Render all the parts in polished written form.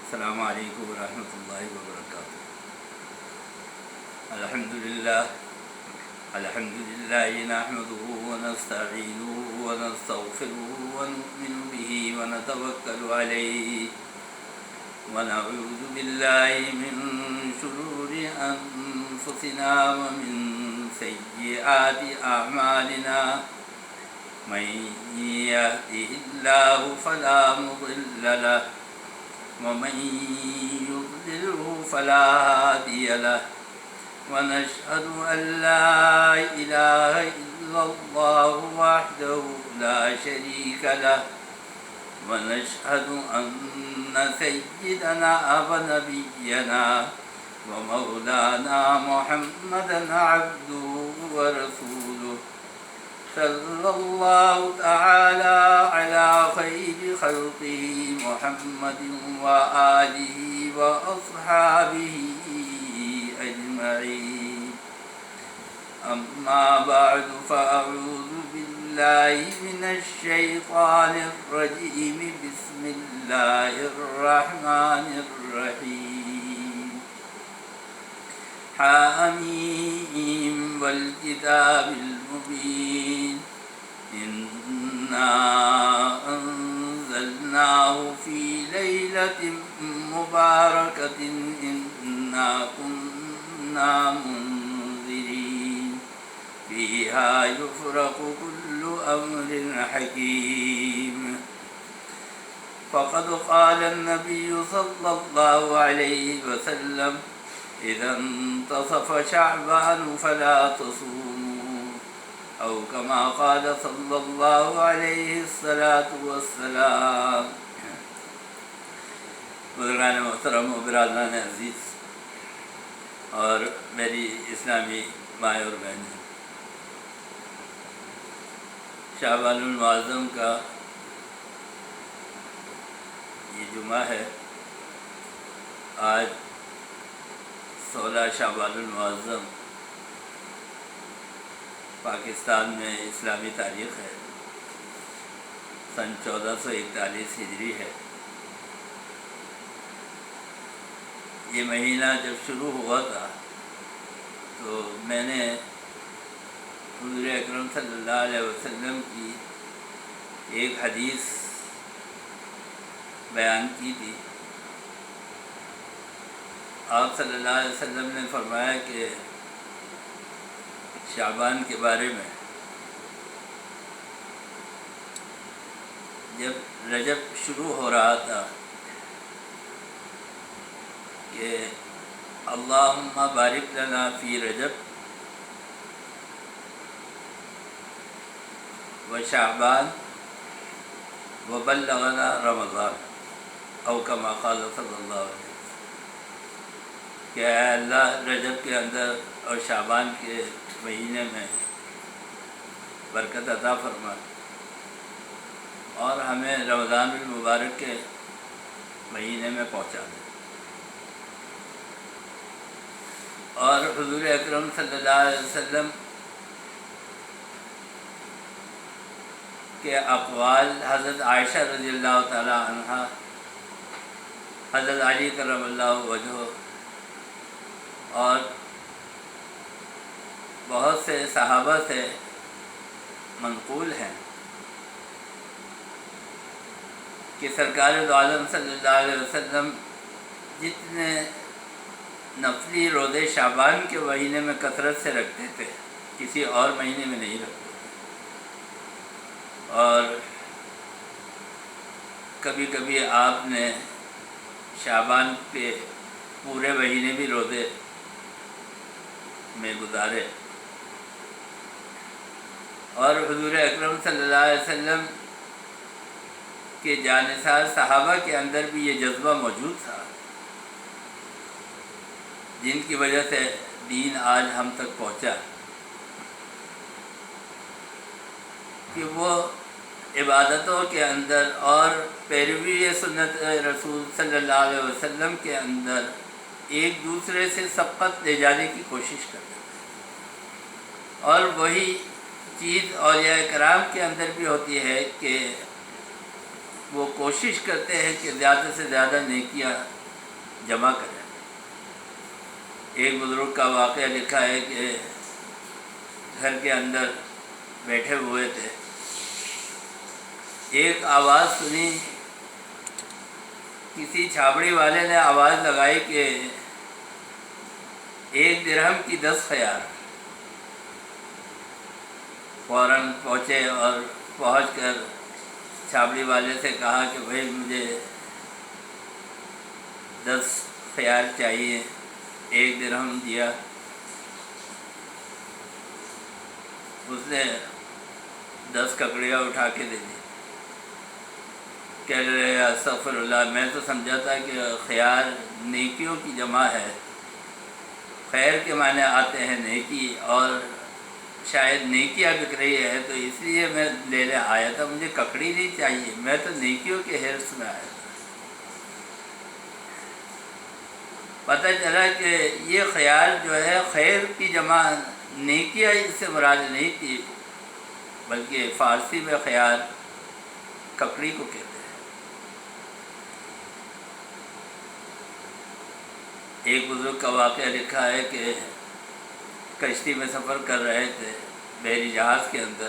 السلام علیکم ورحمۃ اللہ وبرکاتہ۔ الحمد للہ نحمده ونستعینه ونستغفره ونؤمن به ونتوکل علیہ ونعوذ باللہ من شرور انفسنا ومن سیئات اعمالنا من يهده الله فلا مضل له ومن يضلله فلا هادي له ونشهد أن لا إله إلا الله وحده لا شريك له ونشهد أن سيدنا ونبينا ومولانا محمدا عبده ورسوله صلى الله تعالى على خير خلقه محمد وآله وأصحابه أجمعين. أما بعد فأعوذ بالله من الشيطان الرجيم. بسم الله الرحمن الرحيم. حاميم والكتاب المبين. إنا أنزلناه في ليلة مباركة إنا كنا منذرين فيها يفرق كل أمر حكيم. فقد قال النبي صلى الله عليه وسلم: إذا انتصف شعبان فلا تصوموا، أو كما قال صلی اللہ علیہ الصلاة والسلام. بزرگان محترم و برادران عزیز اور میری اسلامی مائیں اور بہنیں، شعبان المعظم کا یہ جمعہ ہے. آج 16 شعبان المعظم پاکستان میں اسلامی تاریخ ہے. سن 1441 ہجری ہے. یہ مہینہ جب شروع ہوا تھا تو میں نے حضور اکرم صلی اللہ علیہ وسلم کی ایک حدیث بیان کی تھی. آپ صلی اللہ علیہ وسلم نے فرمایا کہ شعبان کے بارے میں جب رجب شروع ہو رہا تھا کہ اللہم بارک لنا فی رجب و شعبان و بلغنا رمضان، او کما قال صلی اللہ علیہ وسلم، کہ اے اللہ رجب کے اندر اور شعبان کے مہینے میں برکت عطا فرما اور ہمیں رمضان المبارک کے مہینے میں پہنچا دے. اور حضور اکرم صلی اللہ علیہ وسلم کے اقوال حضرت عائشہ رضی اللہ تعالی عنہا، حضرت علی کرم اللہ وجہہ اور بہت سے صحابہ سے منقول ہیں کہ سرکار دو عالم صلی اللہ علیہ وسلم جتنے نفلی روزے شعبان کے مہینے میں کثرت سے رکھتے تھے کسی اور مہینے میں نہیں رکھتے. اور کبھی کبھی آپ نے شعبان کے پورے مہینے بھی روزے میں گزارے. اور حضور اکرم صلی اللہ علیہ وسلم کے جانثار صحابہ کے اندر بھی یہ جذبہ موجود تھا جن کی وجہ سے دین آج ہم تک پہنچا، کہ وہ عبادتوں کے اندر اور پیروی سنت رسول صلی اللہ علیہ وسلم کے اندر ایک دوسرے سے سبقت لے جانے کی کوشش کرتے ہیں. اور وہی چیز اولیاء کرام کے اندر بھی ہوتی ہے کہ وہ کوشش کرتے ہیں کہ زیادہ سے زیادہ نیکیاں جمع کریں۔ ایک بزرگ کا واقعہ لکھا ہے کہ گھر کے اندر بیٹھے ہوئے تھے، ایک آواز سنی، کسی چھاپڑی والے نے آواز لگائی کہ 1 درہم کی 10 خیار۔ فوراً پہنچے اور پہنچ کر چھاپڑی والے سے کہا کہ بھائی مجھے 10 خیار چاہیے۔ 1 درہم دیا، اس نے 10 ککڑیاں اٹھا کے دے دی۔ کہہ رہے استغفر اللہ، میں تو سمجھا تھا کہ خیار نیکیوں کی جمع ہے، خیر کے معنی آتے ہیں نیکی، اور شاید نیکیاں بک رہی ہے تو اس لیے میں لینے آیا تھا، مجھے ککڑی نہیں چاہیے، میں تو نیکیوں کے حرص میں آیا تھا۔ پتہ چلا کہ یہ خیال جو ہے خیر کی جمع، نیکیاں اس سے مراد نہیں تھی، بلکہ فارسی میں خیال ککڑی کو کہتے ہیں۔ ایک بزرگ کا واقعہ لکھا ہے کہ کشتی میں سفر کر رہے تھے بحری جہاز کے اندر،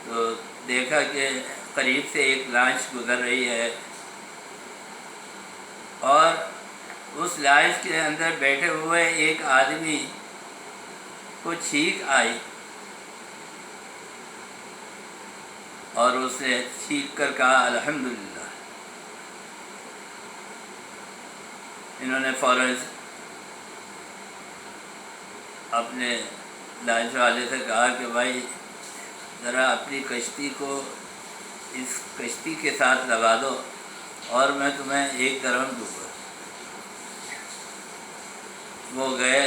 تو دیکھا کہ قریب سے ایک لانچ گزر رہی ہے اور اس لانچ کے اندر بیٹھے ہوئے ایک آدمی کو چھینک آئی اور اس نے چھینک کر کہا الحمدللہ۔ انہوں نے فوراً اپنے لانچ والے سے کہا کہ بھائی ذرا اپنی کشتی کو اس کشتی کے ساتھ لگا دو اور میں تمہیں 1 درہم دوں گا۔ وہ گئے،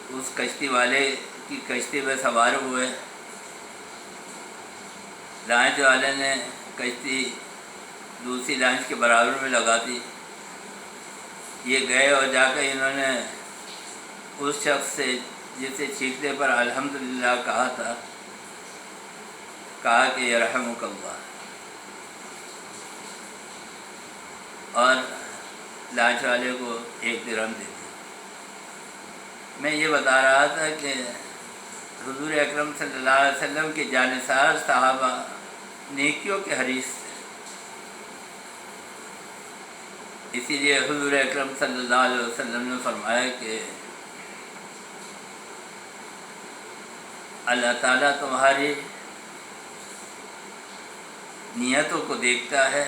اس کشتی والے کی کشتی میں سوار ہوئے، لانچ والے نے کشتی دوسری لانچ کے برابر میں لگا دی۔ یہ گئے اور جا کر انہوں نے اس شخص سے جسے چھینکنے پر الحمدللہ کہا تھا، کہا کہ یرحمک اللہ، اور لانچ والے کو 1 درہم دے دیا۔ میں یہ بتا رہا تھا کہ حضور اکرم صلی اللہ علیہ وسلم کے جانثار صحابہ نیکیوں کے حریص تھے، اسی لیے حضور اکرم صلی اللہ علیہ وسلم نے فرمایا کہ اللہ تعالیٰ تمہاری نیتوں کو دیکھتا ہے،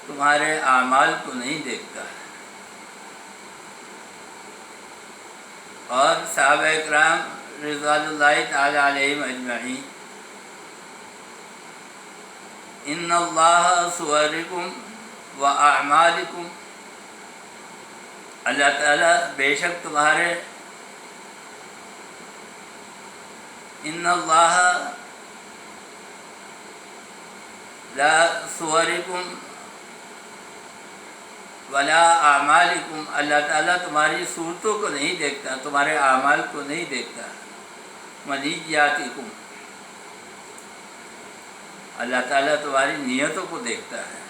تمہارے اعمال کو نہیں دیکھتا ہے۔ اور صحابہ اکرام رضوان اللہ تعالی علیہم اجمعین، ان اللہ صورکم و اعمالکم، اللہ تعالیٰ بے شک تمہارے، ان اللہ لا صورکم ولا اعمالکم، اللہ تعالیٰ تمہاری صورتوں کو نہیں دیکھتا، تمہارے اعمال کو نہیں دیکھتا، منیاتکم، اللہ تعالیٰ تمہاری نیتوں کو دیکھتا ہے۔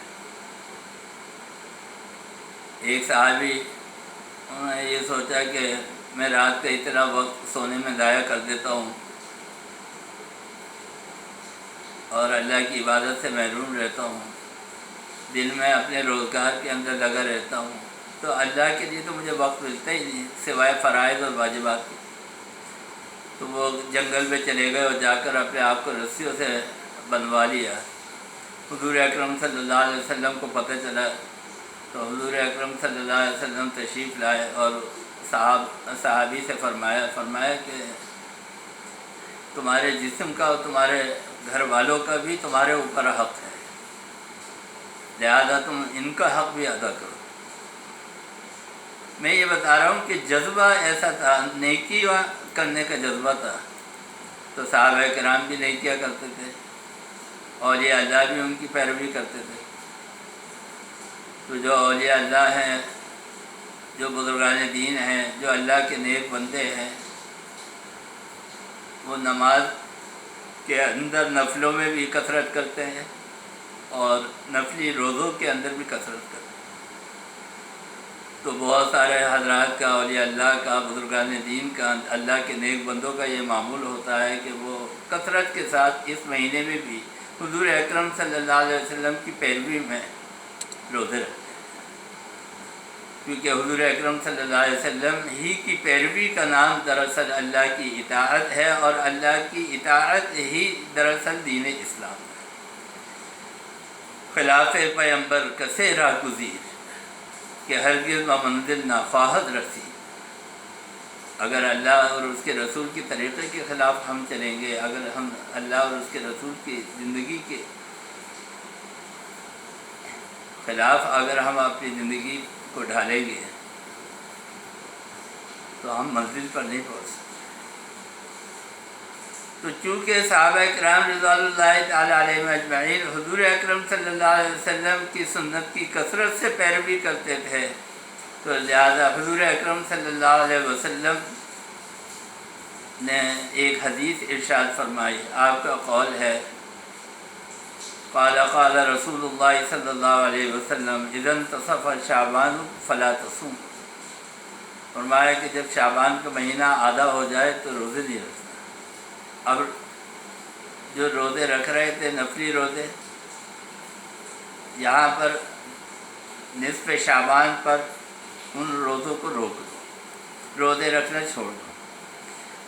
ایک صحابی انہوں نے یہ سوچا کہ میں رات کا اتنا وقت سونے میں ضائع کر دیتا ہوں اور اللہ کی عبادت سے محروم رہتا ہوں، دن میں اپنے روزگار کے اندر لگا رہتا ہوں، تو اللہ کے لیے تو مجھے وقت ملتا ہی نہیں سوائے فرائض اور واجبات کے۔ تو وہ جنگل میں چلے گئے اور جا کر اپنے آپ کو رسیوں سے بندھوا لیا۔ حضور اکرم صلی اللہ علیہ وسلم کو پتہ چلا تو حضور اکرم صلی اللہ علیہ وسلم تشریف لائے اور صحابی سے فرمایا کہ تمہارے جسم کا اور تمہارے گھر والوں کا بھی تمہارے اوپر حق ہے، لہذا تم ان کا حق بھی ادا کرو۔ میں یہ بتا رہا ہوں کہ جذبہ ایسا تھا، نیکی کرنے کا جذبہ تھا، تو صحابہ کرام بھی نیکیاں کرتے تھے، اولیاء اللہ بھی ان کی پیروی کرتے تھے۔ تو جو اولیاء اللہ ہیں، جو بزرگان دین ہیں، جو اللہ کے نیک بندے ہیں، وہ نماز کے اندر نفلوں میں بھی کثرت کرتے ہیں اور نفلی روزوں کے اندر بھی کثرت کرتے ہیں۔ تو بہت سارے حضرات کا، اولیاء اللہ کا، بزرگان دین کا، اللہ کے نیک بندوں کا یہ معمول ہوتا ہے کہ وہ کثرت کے ساتھ اس مہینے میں بھی حضور اکرم صلی اللہ علیہ وسلم کی پیروی میں روزے رکھتے ہیں، کیونکہ حضور اکرم صلی اللہ علیہ وسلم ہی کی پیروی کا نام دراصل اللہ کی اطاعت ہے، اور اللہ کی اطاعت ہی دراصل دین اسلام ہے۔ خلاف پیمبر کسے راہ گزیر کہ ہرگز و منزل نہ خواہد رسی۔ اگر اللہ اور اس کے رسول کے طریقے کے خلاف ہم چلیں گے، اگر ہم اللہ اور اس کے رسول کی زندگی کے خلاف اگر ہم اپنی زندگی کو ڈھالیں گے تو ہم منزل پر نہیں پہنچ سکتے۔ تو چونکہ صحابہ کرام رضوان اللہ تعالیٰ علیہم اجمعین حضور اکرم صلی اللہ علیہ وسلم کی سنت کی کثرت سے پیروی کرتے تھے، تو لہذا حضور اکرم صلی اللہ علیہ وسلم نے ایک حدیث ارشاد فرمائی۔ آپ کا قول ہے، قال قال رسول اللہ صلی اللہ علیہ وسلم اذا انتصف شعبان فلا تصوم۔ فرمایا کہ جب شعبان کا مہینہ آدھا ہو جائے تو روزے نہیں رکھنا۔ اب جو روزے رکھ رہے تھے نفلی روزے، یہاں پر نصف شعبان پر ان روزوں کو روک دو، روزے رکھنا چھوڑ دو۔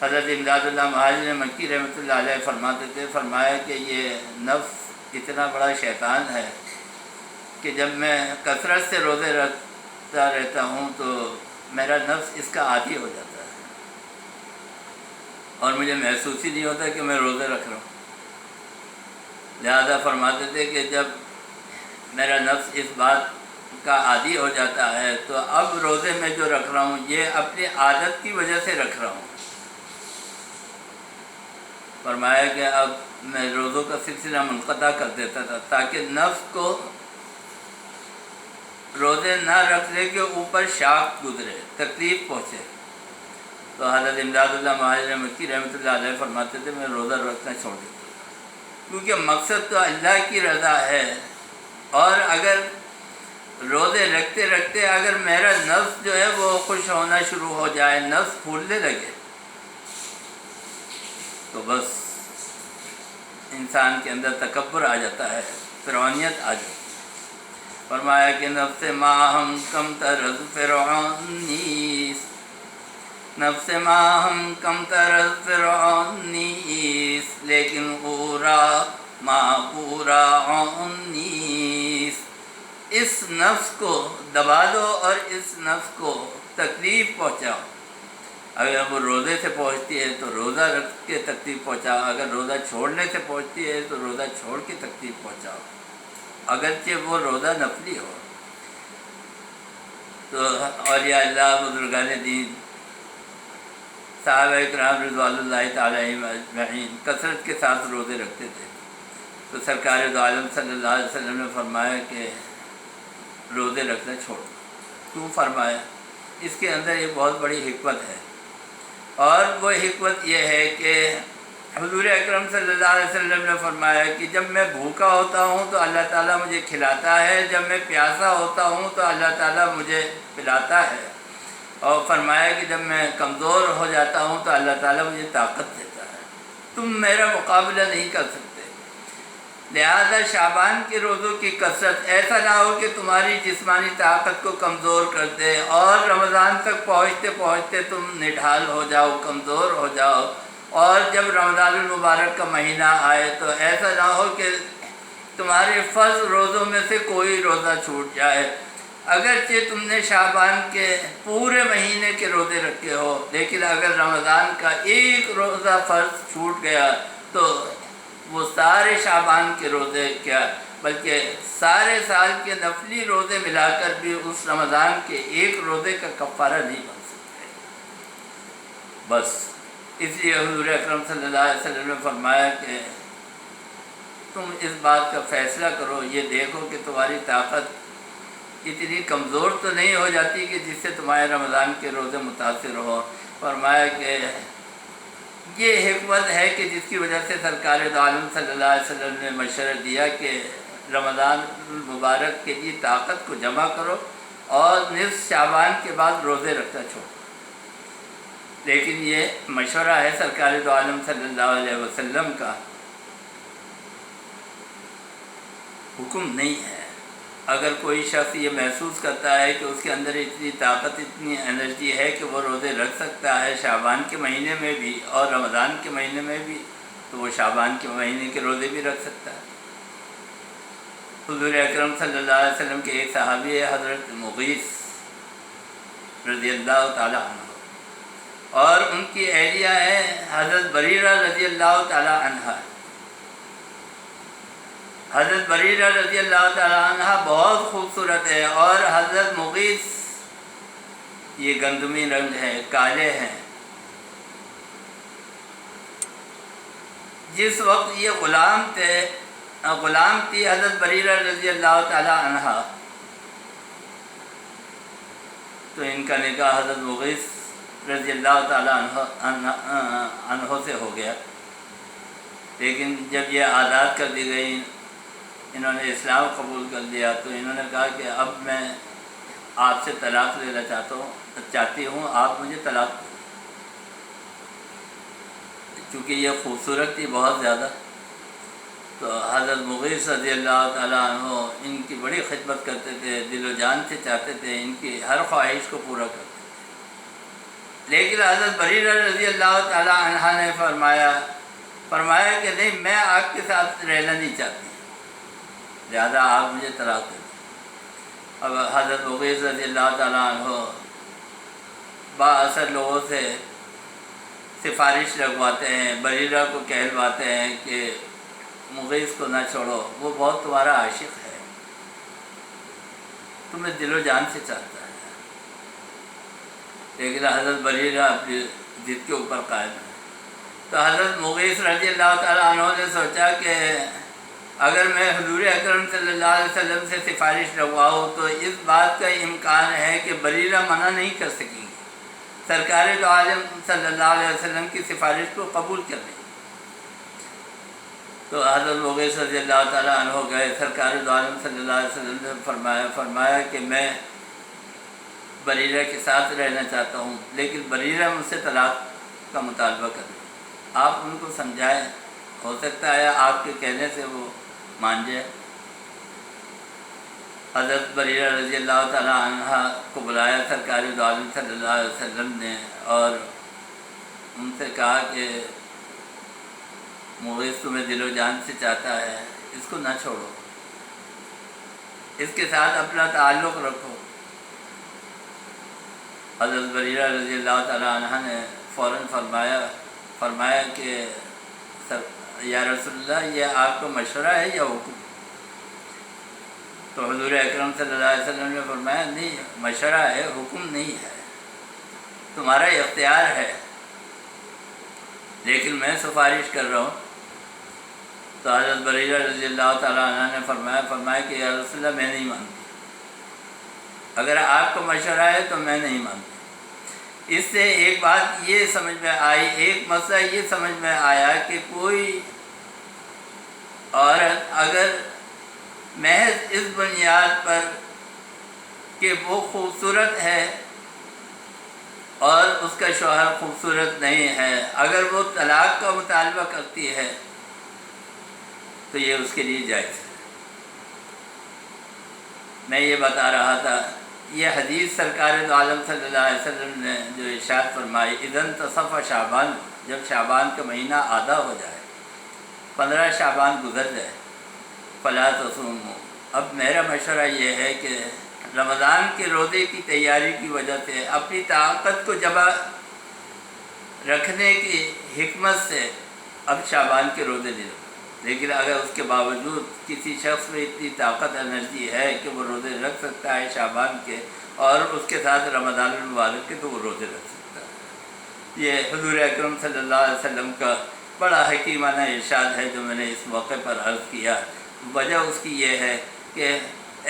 حضرت امداد اللہ مہاجر مکی رحمۃ اللہ علیہ فرماتے تھے، فرمایا کہ یہ نفس اتنا بڑا شیطان ہے کہ جب میں کثرت سے روزے رکھتا رہتا ہوں تو میرا نفس اس کا عادی ہو جاتا ہے اور مجھے محسوس ہی نہیں ہوتا کہ میں روزے رکھ رہا ہوں۔ لہذا فرماتے تھے کہ جب میرا نفس اس بات کا عادی ہو جاتا ہے تو اب روزے میں جو رکھ رہا ہوں یہ اپنی عادت کی وجہ سے رکھ رہا ہوں۔ فرمایا کہ اب میں روزوں کا سلسلہ منقطع کر دیتا تھا تاکہ نفس کو روزے نہ رکھنے کے اوپر شاق گزرے، تکلیف پہنچے۔ تو حضرت امداد اللہ مہاجر مکی رحمۃ اللہ علیہ فرماتے تھے میں روزہ رکھنا چھوڑ دیتا تھا، کیونکہ مقصد تو اللہ کی رضا ہے، اور اگر روزے رکھتے رکھتے اگر میرا نفس جو ہے وہ خوش ہونا شروع ہو جائے، نفس پھولنے لگے، تو بس انسان کے اندر تکبر آ جاتا ہے، فرعونیت آ جاتی ہے۔ فرمایا کہ نفس ماہم کم ترز فرعونیس، نفس ماہم کم ترز فرعونیس، لیکن پورا ما پورا عنیس۔ اس نفس کو دبا دو اور اس نفس کو تکلیف پہنچاؤ۔ اگر وہ روزے سے پہنچتی ہے تو روزہ رکھ کے تکلیف پہنچاؤ، اگر روزہ چھوڑنے سے پہنچتی ہے تو روزہ چھوڑ کے تکلیف پہنچاؤ، اگرچہ وہ روزہ نفلی ہو۔ تو اولیاء اللہ، بزرگان دین، صحابہ کرام رضوان اللہ تعالیٰ اجمعین کثرت کے ساتھ روزے رکھتے تھے۔ تو سرکار دو عالم صلی اللہ علیہ وسلم نے فرمایا کہ روزے رکھنا چھوڑ دو۔ کیوں فرمایا؟ اس کے اندر ایک بہت بڑی حکمت ہے، اور وہ حکمت یہ ہے کہ حضور اکرم صلی اللہ علیہ وسلم نے فرمایا کہ جب میں بھوکا ہوتا ہوں تو اللہ تعالیٰ مجھے کھلاتا ہے، جب میں پیاسا ہوتا ہوں تو اللہ تعالیٰ مجھے پلاتا ہے، اور فرمایا کہ جب میں کمزور ہو جاتا ہوں تو اللہ تعالیٰ مجھے طاقت دیتا ہے، تم میرا مقابلہ نہیں کر سکتے۔ لہذا شعبان کے روزوں کی کثرت ایسا نہ ہو کہ تمہاری جسمانی طاقت کو کمزور کر دے، اور رمضان تک پہنچتے پہنچتے تم نڈھال ہو جاؤ، کمزور ہو جاؤ، اور جب رمضان المبارک کا مہینہ آئے تو ایسا نہ ہو کہ تمہارے فرض روزوں میں سے کوئی روزہ چھوٹ جائے۔ اگرچہ تم نے شعبان کے پورے مہینے کے روزے رکھے ہو، لیکن اگر رمضان کا ایک روزہ فرض چھوٹ گیا تو وہ سارے شعبان کے روزے کیا بلکہ سارے سال کے نفلی روزے ملا کر بھی اس رمضان کے ایک روزے کا کفارہ نہیں بن سکتے۔ بس اس لیے حضور اکرم صلی اللہ علیہ وسلم نے فرمایا کہ تم اس بات کا فیصلہ کرو، یہ دیکھو کہ تمہاری طاقت اتنی کمزور تو نہیں ہو جاتی کہ جس سے تمہارے رمضان کے روزے متاثر ہو۔ فرمایا کہ یہ حکمت ہے کہ جس کی وجہ سے سرکار دو عالم صلی اللہ علیہ وسلم نے مشورہ دیا کہ رمضان المبارک کے لیے طاقت کو جمع کرو اور نصف شعبان کے بعد روزے رکھنا چھوڑو. لیکن یہ مشورہ ہے سرکار دو عالم صلی اللہ علیہ وسلم کا، حکم نہیں ہے. اگر کوئی شخص یہ محسوس کرتا ہے کہ اس کے اندر اتنی طاقت، اتنی انرجی ہے کہ وہ روزے رکھ سکتا ہے شعبان کے مہینے میں بھی اور رمضان کے مہینے میں بھی، تو وہ شعبان کے مہینے کے روزے بھی رکھ سکتا ہے. حضور اکرم صلی اللہ علیہ وسلم کے ایک صحابی ہے حضرت مغیث رضی اللہ تعالیٰ عنہ، اور ان کی اہلیہ ہے حضرت بریرہ رضی اللہ تعالیٰ عنہ. حضرت بریرہ رضی اللہ تعالیٰ عنہ بہت خوبصورت ہے، اور حضرت مغیث یہ گندمی رنگ ہے، کالے ہیں. جس وقت یہ غلام تھی حضرت بریرہ رضی اللہ تعالیٰ عنہ، تو ان کا نکاح حضرت مغیث رضی اللہ تعالیٰ عنہ سے ہو گیا. لیکن جب یہ آزاد کر دی گئی، انہوں نے اسلام قبول کر لیا، تو انہوں نے کہا کہ اب میں آپ سے طلاق لینا چاہتی ہوں، آپ مجھے طلاق دیں. چونکہ یہ خوبصورت تھی بہت زیادہ، تو حضرت مغیث رضی اللہ تعالیٰ عنہ ان کی بڑی خدمت کرتے تھے، دل و جان سے چاہتے تھے، ان کی ہر خواہش کو پورا کرتے تھے. لیکن حضرت بریرہ رضی اللہ تعالیٰ عنہ نے فرمایا کہ نہیں، میں آپ کے ساتھ رہنا نہیں چاہتی، لہذا آپ مجھے طلاق دیں. اب حضرت مغیث رضی اللہ تعالیٰ عنہ بااثر لوگوں سے سفارش لگواتے ہیں، بریرہ کو کہلواتے ہیں کہ مغیث کو نہ چھوڑو، وہ بہت تمہارا عاشق ہے، تمہیں دل و جان سے چاہتا ہے. لیکن حضرت بریرہ اپنی ضد کے اوپر قائم ہے. تو حضرت مغیث رضی اللہ تعالیٰ عنہ نے سوچا کہ اگر میں حضور اکرم صلی اللہ علیہ وسلم سے سفارش لگواؤں تو اس بات کا امکان ہے کہ بریرہ منع نہیں کر سکیں گے سرکار دو عالم صلی اللہ علیہ وسلم کی سفارش کو قبول کر لیں. تو حضرت مغیث رضی اللہ تعالیٰ عنہ گئے، سرکار دو عالم صلی اللہ علیہ وسلم نے فرمایا کہ میں بریرہ کے ساتھ رہنا چاہتا ہوں، لیکن بریرہ مجھ سے طلاق کا مطالبہ کر رہے. آپ ان کو سمجھائیں، ہو سکتا ہے آپ کے کہنے سے وہ مان جائے. حضرت بریرہ رضی اللہ تعالیٰ عنہ کو بلایا سرکار دو عالم صلی اللہ علیہ وسلم نے، اور ان سے کہا کہ مغیث تمہیں دل و جان سے چاہتا ہے، اس کو نہ چھوڑو، اس کے ساتھ اپنا تعلق رکھو. حضرت بریرہ رضی اللہ تعالیٰ عنہ نے فوراً فرمایا کہ یا رسول اللہ، یہ آپ کا مشورہ ہے یا حکم؟ تو حضور اکرم صلی اللہ علیہ وسلم نے فرمایا نہیں، مشورہ ہے، حکم نہیں ہے، تمہارا اختیار ہے، لیکن میں سفارش کر رہا ہوں. تو حضرت بریرہ رضی اللہ تعالیٰ عنہ نے فرمایا کہ یا رسول اللہ، میں نہیں مانتی، اگر آپ کا مشورہ ہے تو میں نہیں مانتی. اس سے ایک بات یہ سمجھ میں آئی، ایک مسئلہ یہ سمجھ میں آیا کہ کوئی عورت اگر محض اس بنیاد پر کہ وہ خوبصورت ہے اور اس کا شوہر خوبصورت نہیں ہے، اگر وہ طلاق کا مطالبہ کرتی ہے تو یہ اس کے لیے جائز ہے. میں یہ بتا رہا تھا، یہ حدیث سرکار دو عالم صلی اللہ علیہ وسلم نے جو ارشاد فرمائی، اذا انتصف شعبان، جب شعبان کا مہینہ آدھا ہو جائے، 15 شعبان گزر جائے، فلا تصوموا. اب میرا مشورہ یہ ہے کہ رمضان کے روزے کی تیاری کی وجہ سے اپنی طاقت کو جمع رکھنے کی حکمت سے اب شعبان کے روزے لے لو. لیکن اگر اس کے باوجود کسی شخص میں اتنی طاقت انرجی ہے کہ وہ روزے رکھ سکتا ہے شعبان کے اور اس کے ساتھ رمضان المبارک کے، تو وہ روزے رکھ سکتا ہے. یہ حضور اکرم صلی اللہ علیہ وسلم کا بڑا حکیمانہ ارشاد ہے جو میں نے اس موقع پر عرض کیا. وجہ اس کی یہ ہے کہ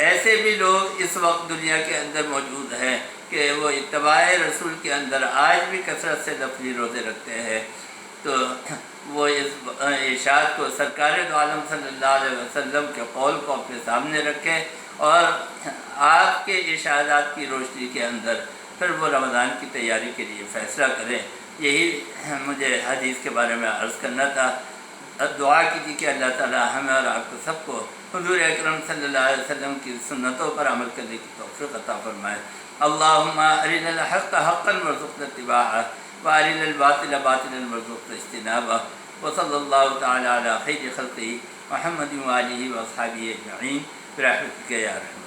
ایسے بھی لوگ اس وقت دنیا کے اندر موجود ہیں کہ وہ اتباع رسول کے اندر آج بھی کثرت سے نفلی روزے رکھتے ہیں. تو وہ اس ارشاد کو سرکار دو عالم صلی اللہ علیہ وسلم کے قول کو اپنے سامنے رکھیں اور آپ کے ارشادات کی روشنی کے اندر پھر وہ رمضان کی تیاری کے لیے فیصلہ کریں۔ یہی مجھے حدیث کے بارے میں عرض کرنا تھا۔ دعا کیجیے کہ اللہ تعالی ہمیں اور آپ کو سب کو حضور اکرم صلی اللہ علیہ وسلم کی سنتوں پر عمل کرنے کی توفیق عطا فرمائے۔ اللہم ارنا الحق حقا وارزقنا اتباعہ وارنا الباطل باطلا وارزقنا اجتنابہ، وصلی اللہ تعالی علی خیر خلقہ محمد وآلہ واصحابہ اجمعین برحمتک یا ارحم